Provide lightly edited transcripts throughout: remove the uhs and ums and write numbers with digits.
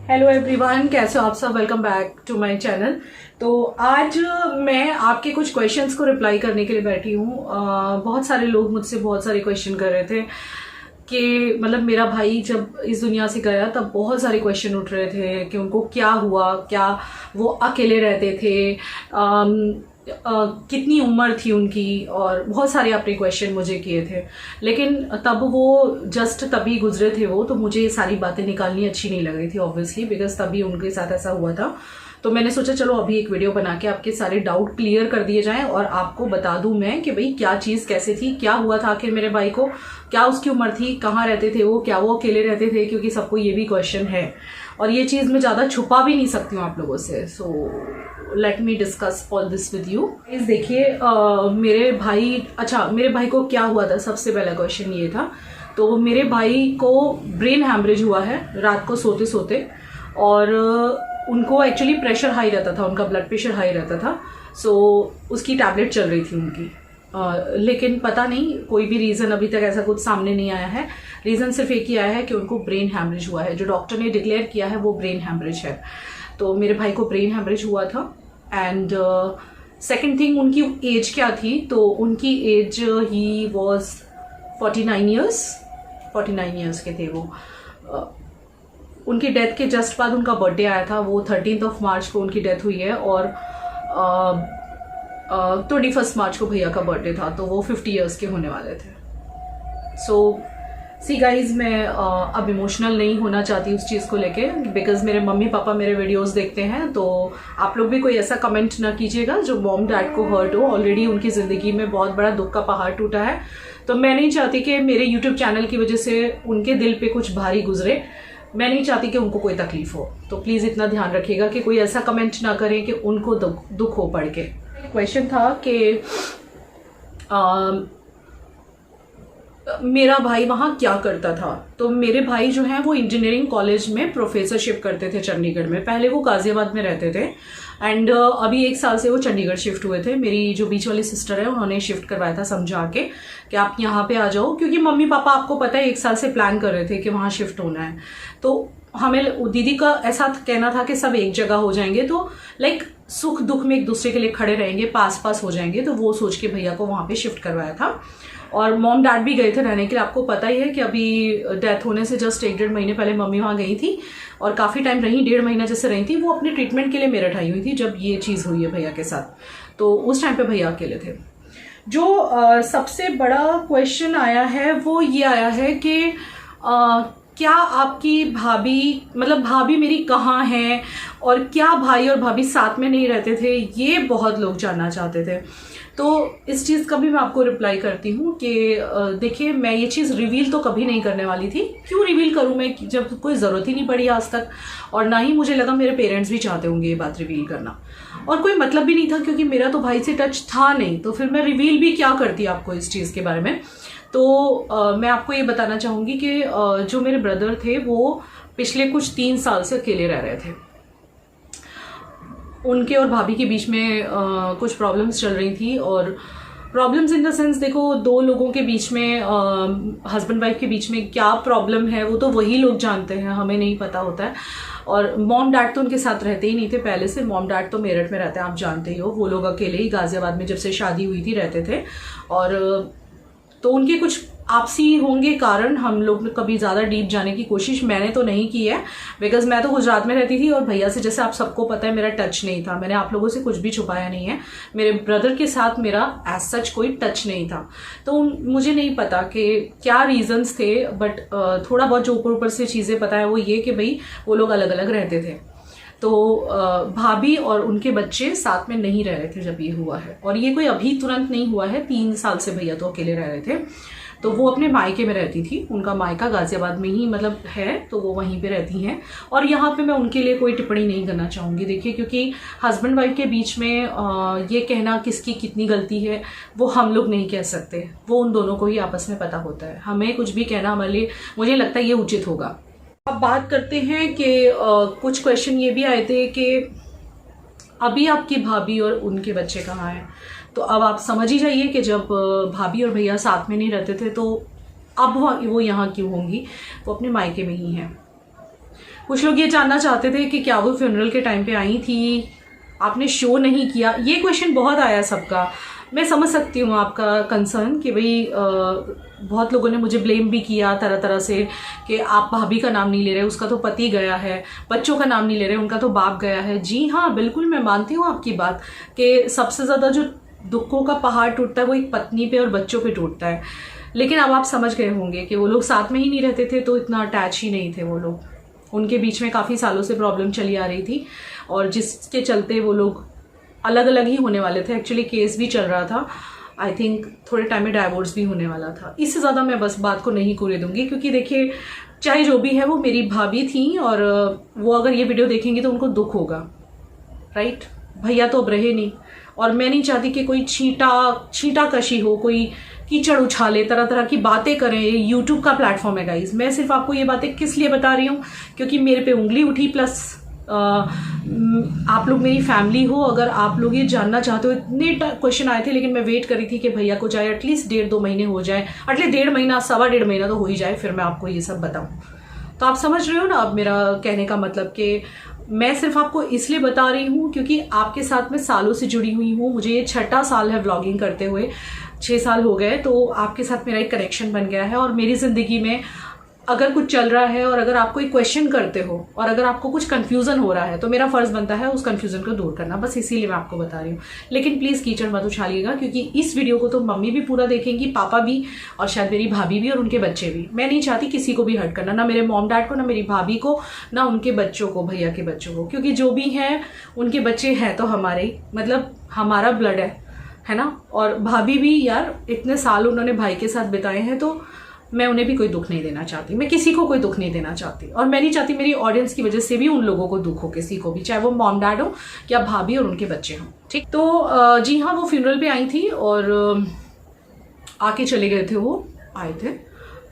Hello everyone, कैसे हो आप सब। Welcome back to my channel. तो आज मैं आपके कुछ क्वेश्चंस को रिप्लाई करने के लिए बैठी हूँ। बहुत सारे लोग मुझसे बहुत सारे क्वेश्चन कर रहे थे कि मतलब मेरा भाई जब इस दुनिया से गया तब बहुत सारे क्वेश्चन उठ रहे थे कि उनको क्या हुआ, क्या वो अकेले रहते थे, कितनी उम्र थी उनकी, और बहुत सारे आपने क्वेश्चन मुझे किए थे। लेकिन तब वो जस्ट तभी गुजरे थे वो, तो मुझे ये सारी बातें निकालनी अच्छी नहीं लग रही थी ऑब्वियसली, बिकॉज तभी उनके साथ ऐसा हुआ था। तो मैंने सोचा चलो अभी एक वीडियो बना के आपके सारे डाउट क्लियर कर दिए जाएं और आपको बता दूं मैं कि भाई क्या चीज़ कैसे थी, क्या हुआ था आखिर मेरे भाई को, क्या उसकी उम्र थी, कहाँ रहते थे वो, क्या वो अकेले रहते थे, क्योंकि सबको ये भी क्वेश्चन है और ये चीज़ मैं ज़्यादा छुपा भी नहीं सकती हूँ आप लोगों से। So let me discuss all this with you. देखिए मेरे भाई को क्या हुआ था, सबसे पहला क्वेश्चन ये था। तो मेरे भाई को ब्रेन हैमरेज हुआ है रात को सोते सोते, और उनको एक्चुअली प्रेशर हाई रहता था, उनका ब्लड प्रेशर हाई रहता था। सो उसकी टैबलेट चल रही थी उनकी, लेकिन पता नहीं कोई भी रीज़न अभी तक ऐसा कुछ सामने नहीं आया है। रीज़न सिर्फ एक ही आया है कि उनको ब्रेन हैमरेज हुआ है। जो डॉक्टर ने डिक्लेयर किया है वो ब्रेन हैमरेज है। तो मेरे भाई को ब्रेन हैमरेज हुआ था। एंड सेकेंड थिंग, उनकी एज क्या थी, तो उनकी एज ही वॉज 49 ईयर्स के थे वो। उनकी डेथ के जस्ट बाद उनका बर्थडे आया था, वो 13 मार्च को उनकी डेथ हुई है, और 21 मार्च को भैया का बर्थडे था, तो वो 50 ईयर्स के होने वाले थे। सो सी गाइज, मैं अब इमोशनल नहीं होना चाहती उस चीज़ को लेके, बिकॉज मेरे मम्मी पापा मेरे वीडियोस देखते हैं। तो आप लोग भी कोई ऐसा कमेंट ना कीजिएगा जो मॉम डैड को हर्ट हो। ऑलरेडी उनकी ज़िंदगी में बहुत बड़ा दुख का पहाड़ टूटा है, तो मैं नहीं चाहती कि मेरे यूट्यूब चैनल की वजह से उनके दिल पे कुछ भारी गुजरे। मैं नहीं चाहती कि उनको कोई तकलीफ हो। तो प्लीज़ इतना ध्यान रखिएगा कि कोई ऐसा कमेंट ना करें कि उनको दुख हो पड़ के। क्वेश्चन था कि मेरा भाई वहाँ क्या करता था। तो मेरे भाई जो हैं वो इंजीनियरिंग कॉलेज में प्रोफेसरशिप करते थे चंडीगढ़ में। पहले वो गाजियाबाद में रहते थे, एंड अभी 1 साल से वो चंडीगढ़ शिफ्ट हुए थे। मेरी जो बीच वाली सिस्टर है उन्होंने शिफ्ट करवाया था समझा के कि आप यहाँ पे आ जाओ, क्योंकि मम्मी पापा आपको पता है 1 साल से प्लान कर रहे थे कि वहाँ शिफ्ट होना है। तो हमें दीदी का ऐसा कहना था कि सब एक जगह हो जाएंगे, तो लाइक सुख दुख में एक दूसरे के लिए खड़े रहेंगे, पास पास हो जाएंगे। तो वो सोच के भैया को वहाँ पे शिफ्ट करवाया था। और मॉम डैड भी गए थे रहने के लिए। आपको पता ही है कि अभी डेथ होने से जस्ट 1-1.5 महीने पहले मम्मी वहाँ गई थी, और काफ़ी टाइम रही, 1.5 महीना जैसे रही थी। वो अपने ट्रीटमेंट के लिए मेरठ आई हुई थी जब ये चीज़ हुई है भैया के साथ। तो उस टाइम पे भैया अकेले थे। जो सबसे बड़ा क्वेश्चन आया है वो ये आया है कि क्या आपकी भाभी मेरी कहाँ है, और क्या भाई और भाभी साथ में नहीं रहते थे, ये बहुत लोग जानना चाहते थे। तो इस चीज़ का भी मैं आपको रिप्लाई करती हूँ कि देखिए, मैं ये चीज़ रिवील तो कभी नहीं करने वाली थी। क्यों रिवील करूँ मैं, जब कोई ज़रूरत ही नहीं पड़ी आज तक, और ना ही मुझे लगा मेरे पेरेंट्स भी चाहते होंगे ये बात रिवील करना, और कोई मतलब भी नहीं था, क्योंकि मेरा तो भाई से टच था नहीं। तो फिर मैं रिवील भी क्या करती आपको इस चीज़ के बारे में। तो मैं आपको ये बताना चाहूँगी कि जो मेरे ब्रदर थे वो पिछले कुछ 3 साल से अकेले रह रहे थे। उनके और भाभी के बीच में कुछ प्रॉब्लम्स चल रही थी, और प्रॉब्लम्स इन द सेंस, देखो, 2 लोगों के बीच में, हस्बैंड वाइफ के बीच में क्या प्रॉब्लम है वो तो वही लोग जानते हैं, हमें नहीं पता होता है। और मॉम डैड तो उनके साथ रहते ही नहीं थे पहले से। मॉम डैड तो मेरठ में रहते हैं, आप जानते ही हो। वो लोग अकेले ही गाजियाबाद में जब से शादी हुई थी रहते थे, और तो उनके कुछ आपसी होंगे कारण। हम लोग ने कभी ज़्यादा डीप जाने की कोशिश मैंने तो नहीं की है, बिकॉज मैं तो गुजरात में रहती थी, और भैया से जैसे आप सबको पता है मेरा टच नहीं था। मैंने आप लोगों से कुछ भी छुपाया नहीं है। मेरे ब्रदर के साथ मेरा एज सच कोई टच नहीं था। तो मुझे नहीं पता कि क्या रीजंस थे, बट थोड़ा बहुत जो ऊपर से चीज़ें पता है वो ये कि भाई वो लोग अलग अलग रहते थे। तो भाभी और उनके बच्चे साथ में नहीं रह रहे थे जब ये हुआ है, और ये कोई अभी तुरंत नहीं हुआ है। 3 साल से भैया तो अकेले रह रहे थे। तो वो अपने मायके में रहती थी, उनका मायका गाजियाबाद में ही मतलब है, तो वो वहीं पे रहती हैं। और यहाँ पे मैं उनके लिए कोई टिप्पणी नहीं करना चाहूँगी। देखिए, क्योंकि हस्बैंड वाइफ के बीच में ये कहना किसकी कितनी गलती है वो हम लोग नहीं कह सकते, वो उन दोनों को ही आपस में पता होता है। हमें कुछ भी कहना हमारे लिए, मुझे लगता है ये उचित होगा। अब बात करते हैं कि कुछ क्वेश्चन ये भी आए थे कि अभी आपकी भाभी और उनके बच्चे कहाँ हैं। तो अब आप समझ ही जाइए कि जब भाभी और भैया साथ में नहीं रहते थे तो अब वो यहाँ क्यों होंगी, वो अपने मायके में ही हैं। कुछ लोग ये जानना चाहते थे कि क्या वो फ्यूनरल के टाइम पे आई थी, आपने शो नहीं किया। ये क्वेश्चन बहुत आया सबका। मैं समझ सकती हूँ आपका कंसर्न कि भाई बहुत लोगों ने मुझे ब्लेम भी किया तरह तरह से कि आप भाभी का नाम नहीं ले रहे, उसका तो पति गया है, बच्चों का नाम नहीं ले रहे, उनका तो बाप गया है। जी हाँ, बिल्कुल मैं मानती हूँ आपकी बात कि सबसे ज़्यादा जो दुखों का पहाड़ टूटता है वो एक पत्नी पे और बच्चों पे टूटता है। लेकिन अब आप समझ गए होंगे कि वो लोग साथ में ही नहीं रहते थे तो इतना अटैच ही नहीं थे वो लोग, उनके बीच में काफ़ी सालों से प्रॉब्लम चली आ रही थी और जिसके चलते वो लोग अलग अलग ही होने वाले थे। एक्चुअली केस भी चल रहा था, आई थिंक थोड़े टाइम में डाइवोर्स भी होने वाला था। इससे ज़्यादा मैं बस बात को नहीं कूरे दूंगी, क्योंकि देखिए चाहे जो भी है वो मेरी भाभी थी और वो अगर ये वीडियो देखेंगे तो उनको दुख होगा, राइट। भैया तो अब रहे नहीं और मैं नहीं चाहती कि कोई छींटा कशी हो, कोई कीचड़ उछाले, तरह तरह की बातें करें। यूट्यूब का प्लेटफॉर्म है गाइज, मैं सिर्फ आपको ये बातें किस लिए बता रही हूँ क्योंकि मेरे पे उंगली उठी, प्लस आप लोग मेरी फैमिली हो। अगर आप लोग ये जानना चाहते हो, इतने क्वेश्चन आए थे लेकिन मैं वेट करी थी कि भैया को चाहे एटलीस्ट 1.5-2 महीने हो जाए, एटलीस्ट 1.5 महीना 1.25 महीना तो हो ही जाए, फिर मैं आपको ये सब बताऊं। तो आप समझ रहे हो ना अब मेरा कहने का मतलब कि मैं सिर्फ आपको इसलिए बता रही हूँ क्योंकि आपके साथ मैं सालों से जुड़ी हुई हूँ। मुझे ये 6ठा साल है व्लॉगिंग करते हुए, 6 साल हो गए, तो आपके साथ मेरा एक कनेक्शन बन गया है। और मेरी ज़िंदगी में अगर कुछ चल रहा है और अगर आप कोई क्वेश्चन करते हो और अगर आपको कुछ कंफ्यूजन हो रहा है तो मेरा फर्ज बनता है उस कंफ्यूजन को दूर करना, बस इसीलिए मैं आपको बता रही हूँ। लेकिन प्लीज़ कीचड़ मत उछालिएगा क्योंकि इस वीडियो को तो मम्मी भी पूरा देखेंगी, पापा भी और शायद मेरी भाभी भी और उनके बच्चे भी। मैं नहीं चाहती किसी को भी हर्ट करना, ना मेरे मॉम डैड को, ना मेरी भाभी को, ना उनके बच्चों को, भैया के बच्चों को, क्योंकि जो भी हैं उनके बच्चे हैं तो हमारे ही, मतलब हमारा ब्लड है ना। और भाभी भी यार इतने साल उन्होंने भाई के साथ बिताए हैं तो मैं उन्हें भी कोई दुख नहीं देना चाहती, मैं किसी को कोई दुख नहीं देना चाहती और मैं नहीं चाहती मेरी ऑडियंस की वजह से भी उन लोगों को दुख हो, किसी को भी, चाहे वो मॉम डैड हो या भाभी और उनके बच्चे हों, ठीक। तो जी हाँ, वो फ्यूनरल पे आई थी और आके चले गए थे, वो आए थे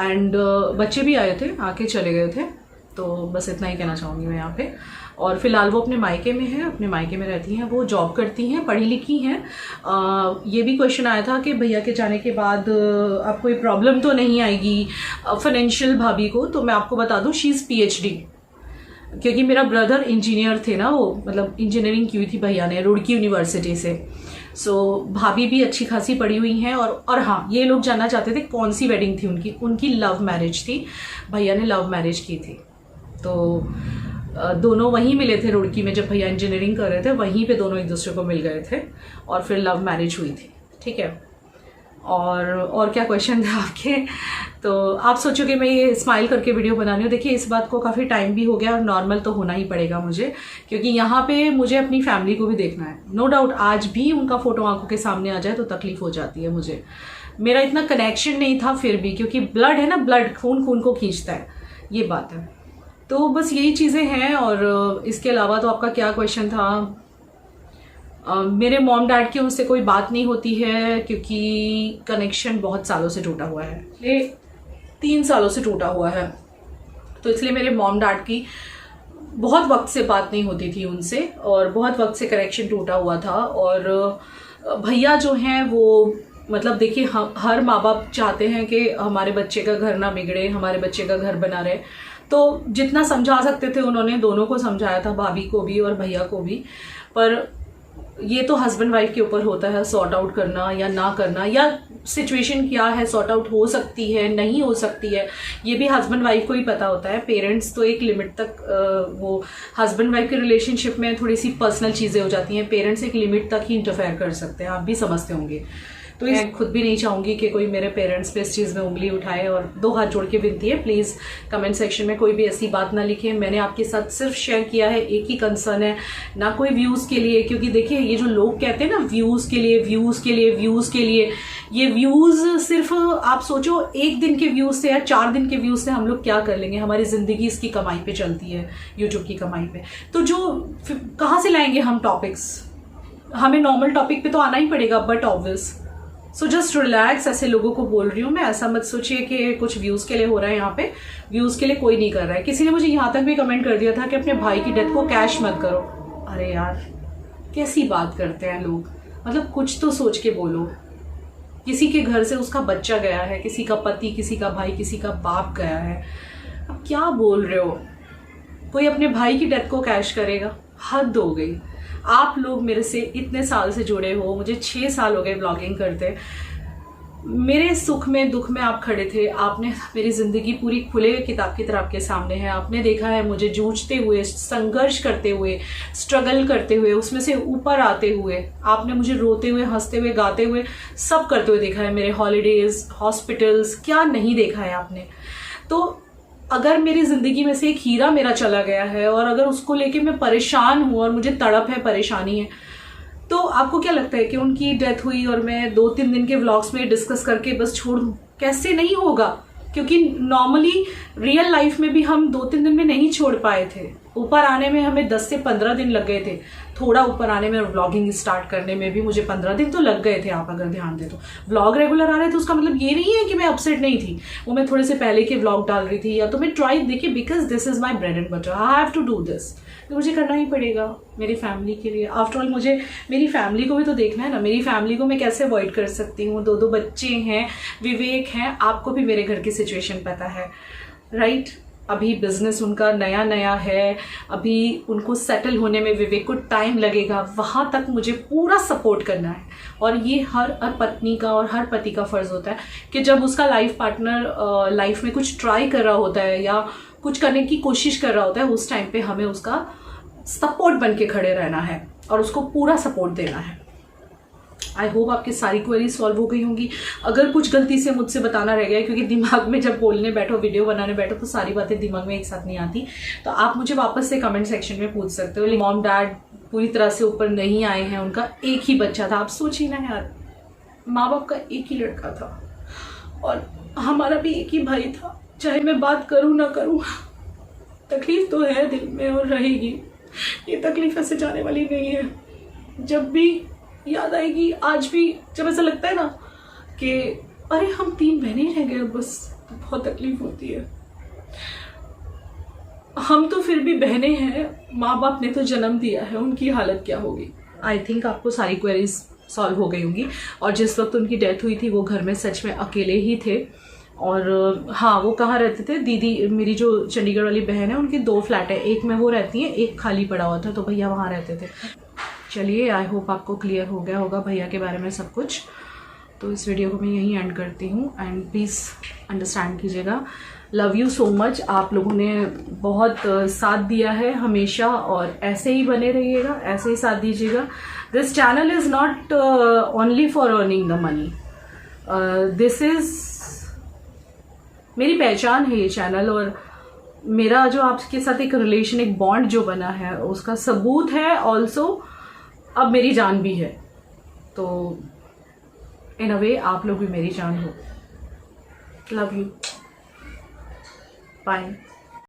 एंड बच्चे भी आए थे, आके चले गए थे। तो बस इतना ही कहना चाहूँगी मैं यहाँ पे। और फिलहाल वो अपने मायके में है, अपने मायके में रहती हैं, वो जॉब करती हैं, पढ़ी लिखी हैं। ये भी क्वेश्चन आया था कि भैया के जाने के बाद अब कोई प्रॉब्लम तो नहीं आएगी फाइनेंशियल भाभी को, तो मैं आपको बता दूं शी इज़ PhD, क्योंकि मेरा ब्रदर इंजीनियर थे ना, वो मतलब इंजीनियरिंग की हुई थी भैया ने रुड़की यूनिवर्सिटी से। सो भाभी भी अच्छी खासी पढ़ी हुई हैं। और हाँ, ये लोग जानना चाहते थे कौन सी वेडिंग थी उनकी लव मैरिज थी, भैया ने लव मैरिज की थी। तो दोनों वहीं मिले थे रुड़की में, जब भैया इंजीनियरिंग कर रहे थे वहीं पे दोनों एक दूसरे को मिल गए थे और फिर लव मैरिज हुई थी, ठीक है। और क्या क्वेश्चन थे आपके? तो आप सोचोगे मैं ये स्माइल करके वीडियो बना रही हूँ। देखिए इस बात को काफ़ी टाइम भी हो गया और नॉर्मल तो होना ही पड़ेगा मुझे, क्योंकि यहाँ पे मुझे अपनी फैमिली को भी देखना है। नो डाउट आज भी उनका फोटो आंखों के सामने आ जाए तो तकलीफ हो जाती है मुझे। मेरा इतना कनेक्शन नहीं था फिर भी, क्योंकि ब्लड है ना, ब्लड खून खून को खींचता है, ये बात है। तो बस यही चीज़ें हैं। और इसके अलावा तो आपका क्या क्वेश्चन था? मेरे मॉम डैड की उनसे कोई बात नहीं होती है क्योंकि कनेक्शन बहुत सालों से टूटा हुआ है, ये 3 सालों से टूटा हुआ है, तो इसलिए मेरे मॉम डैड की बहुत वक्त से बात नहीं होती थी उनसे और बहुत वक्त से कनेक्शन टूटा हुआ था। और भैया जो हैं वो मतलब देखिए हर माँ बाप चाहते हैं कि हमारे बच्चे का घर ना बिगड़े, हमारे बच्चे का घर बना रहे, तो जितना समझा सकते थे उन्होंने दोनों को समझाया था, भाभी को भी और भैया को भी। पर ये तो हस्बैंड वाइफ के ऊपर होता है सॉर्ट आउट करना या ना करना, या सिचुएशन क्या है, सॉर्ट आउट हो सकती है नहीं हो सकती है, ये भी हस्बैंड वाइफ को ही पता होता है। पेरेंट्स तो एक लिमिट तक वो हस्बैंड वाइफ के रिलेशनशिप में थोड़ी सी पर्सनल चीज़ें हो जाती हैं, पेरेंट्स एक लिमिट तक ही इंटरफेयर कर सकते हैं, आप भी समझते होंगे। तो मैं खुद भी नहीं चाहूँगी कि कोई मेरे पेरेंट्स पे इस चीज़ में उंगली उठाए। और 2 हाथ जोड़ के विनती है, प्लीज़ कमेंट सेक्शन में कोई भी ऐसी बात ना लिखें। मैंने आपके साथ सिर्फ शेयर किया है, एक ही कंसर्न है, ना कोई व्यूज़ के लिए, क्योंकि देखिए ये जो लोग कहते हैं ना व्यूज़ के लिए, व्यूज़ के लिए, व्यूज़ के लिए, ये व्यूज़ सिर्फ आप सोचो 1 दिन के व्यूज़ से या 4 दिन के व्यूज़ से हम लोग क्या कर लेंगे? हमारी ज़िंदगी इसकी कमाई पे चलती है, यूट्यूब की कमाई पे। तो जो कहाँ से लाएंगे हम टॉपिक्स? हमें नॉर्मल टॉपिक पे तो आना ही पड़ेगा, but obvious. So just relax, ऐसे लोगों को बोल रही हूँ मैं, ऐसा मत सोचिए कि कुछ व्यूज़ के लिए हो रहा है। यहाँ पे व्यूज़ के लिए कोई नहीं कर रहा है। किसी ने मुझे यहाँ तक भी कमेंट कर दिया था कि अपने भाई की डेथ को कैश मत करो। अरे यार कैसी बात करते हैं लोग, मतलब कुछ तो सोच के बोलो। किसी के घर से उसका बच्चा गया है, किसी का पति, किसी का भाई, किसी का बाप गया है, अब क्या बोल रहे हो? कोई अपने भाई की डेथ को कैश करेगा? हद हो गई। आप लोग मेरे से इतने साल से जुड़े हो, मुझे 6 साल हो गए ब्लॉगिंग करते, मेरे सुख में दुख में आप खड़े थे। आपने मेरी जिंदगी पूरी खुले किताब की तरह आपके सामने है। आपने देखा है मुझे जूझते हुए, संघर्ष करते हुए, स्ट्रगल करते हुए, उसमें से ऊपर आते हुए। आपने मुझे रोते हुए, हंसते हुए, गाते हुए, सब करते हुए देखा है। मेरे हॉलीडेज, हॉस्पिटल्स, क्या नहीं देखा है आपने। तो अगर मेरी जिंदगी में से एक हीरा मेरा चला गया है और अगर उसको लेके मैं परेशान हूं और मुझे तड़प है, परेशानी है, तो आपको क्या लगता है कि उनकी डेथ हुई और मैं 2-3 दिन के व्लॉग्स में डिस्कस करके बस छोड़ दूं? कैसे नहीं होगा, क्योंकि नॉर्मली रियल लाइफ में भी हम 2-3 दिन में नहीं छोड़ पाए थे। ऊपर आने में हमें 10 से 15 दिन लग गए थे। थोड़ा ऊपर आने में और व्लॉगिंग स्टार्ट करने में भी मुझे 15 दिन तो लग गए थे। आप अगर ध्यान दें तो व्लॉग रेगुलर आ रहे थे, उसका मतलब ये नहीं है कि मैं अपसेट नहीं थी। वो मैं थोड़े से पहले के व्लॉग डाल रही थी, या तो मैं ट्राई देखिए, because this is my bread and butter, I have to do this. तो मुझे करना ही पड़ेगा मेरी फैमिली के लिए। आफ्टर ऑल मुझे मेरी फैमिली को भी तो देखना है ना। मेरी फैमिली को मैं कैसे अवॉइड कर सकती हूँ? 2 बच्चे हैं, विवेक हैं, आपको भी मेरे घर की सिचुएशन पता है, राइट? अभी बिजनेस उनका नया नया है, अभी उनको सेटल होने में विवेक को टाइम लगेगा। वहाँ तक मुझे पूरा सपोर्ट करना है। और ये हर पत्नी का और हर पति का फर्ज होता है कि जब उसका लाइफ पार्टनर लाइफ में कुछ ट्राई कर रहा होता है या कुछ करने की कोशिश कर रहा होता है, उस टाइम पे हमें उसका सपोर्ट बन के खड़े रहना है और उसको पूरा सपोर्ट देना है। आई होप आपकी सारी क्वेरीज सॉल्व हो गई होंगी। अगर कुछ गलती से मुझसे बताना रह गया, क्योंकि दिमाग में जब बोलने बैठो, वीडियो बनाने बैठो, तो सारी बातें दिमाग में एक साथ नहीं आती, तो आप मुझे वापस से कमेंट सेक्शन में पूछ सकते हो। मॉम डैड पूरी तरह से ऊपर नहीं आए हैं, उनका एक ही बच्चा था। आप सोचिए ना यार, माँ बाप का एक ही लड़का था और हमारा भी एक ही भाई था। चाहे मैं बात करूँ ना करूँ, तकलीफ तो है दिल में और रहेगी। ये तकलीफ ऐसे जाने वाली नहीं है। जब भी याद आएगी, आज भी जब ऐसा लगता है ना कि अरे हम 3 बहनें रह गए बस, तो बहुत तकलीफ होती है। हम तो फिर भी बहनें हैं, माँ बाप ने तो जन्म दिया है, उनकी हालत क्या होगी। आई थिंक आपको सारी क्वेरीज सॉल्व हो गई होंगी। और जिस वक्त उनकी डेथ हुई थी वो घर में सच में अकेले ही थे। और हाँ, वो कहाँ रहते थे? दीदी, मेरी जो चंडीगढ़ वाली बहन है, उनके 2 फ्लैट है, एक में वो रहती है, एक खाली पड़ा हुआ था, तो भैया वहाँ रहते थे। चलिए, आई होप आपको क्लियर हो गया होगा भैया के बारे में सब कुछ। तो इस वीडियो को मैं यहीं एंड करती हूँ एंड प्लीज़ अंडरस्टैंड कीजिएगा। Love you so much. आप लोगों ने बहुत साथ दिया है हमेशा और ऐसे ही बने रहिएगा, ऐसे ही साथ दीजिएगा। This channel is not only for earning the money, this is मेरी पहचान है ये चैनल, और मेरा जो आपके साथ एक रिलेशन, एक बॉन्ड जो बना है, उसका सबूत है। ऑल्सो अब मेरी जान भी है, तो इन अ वे आप लोग भी मेरी जान हो। Love you, bye.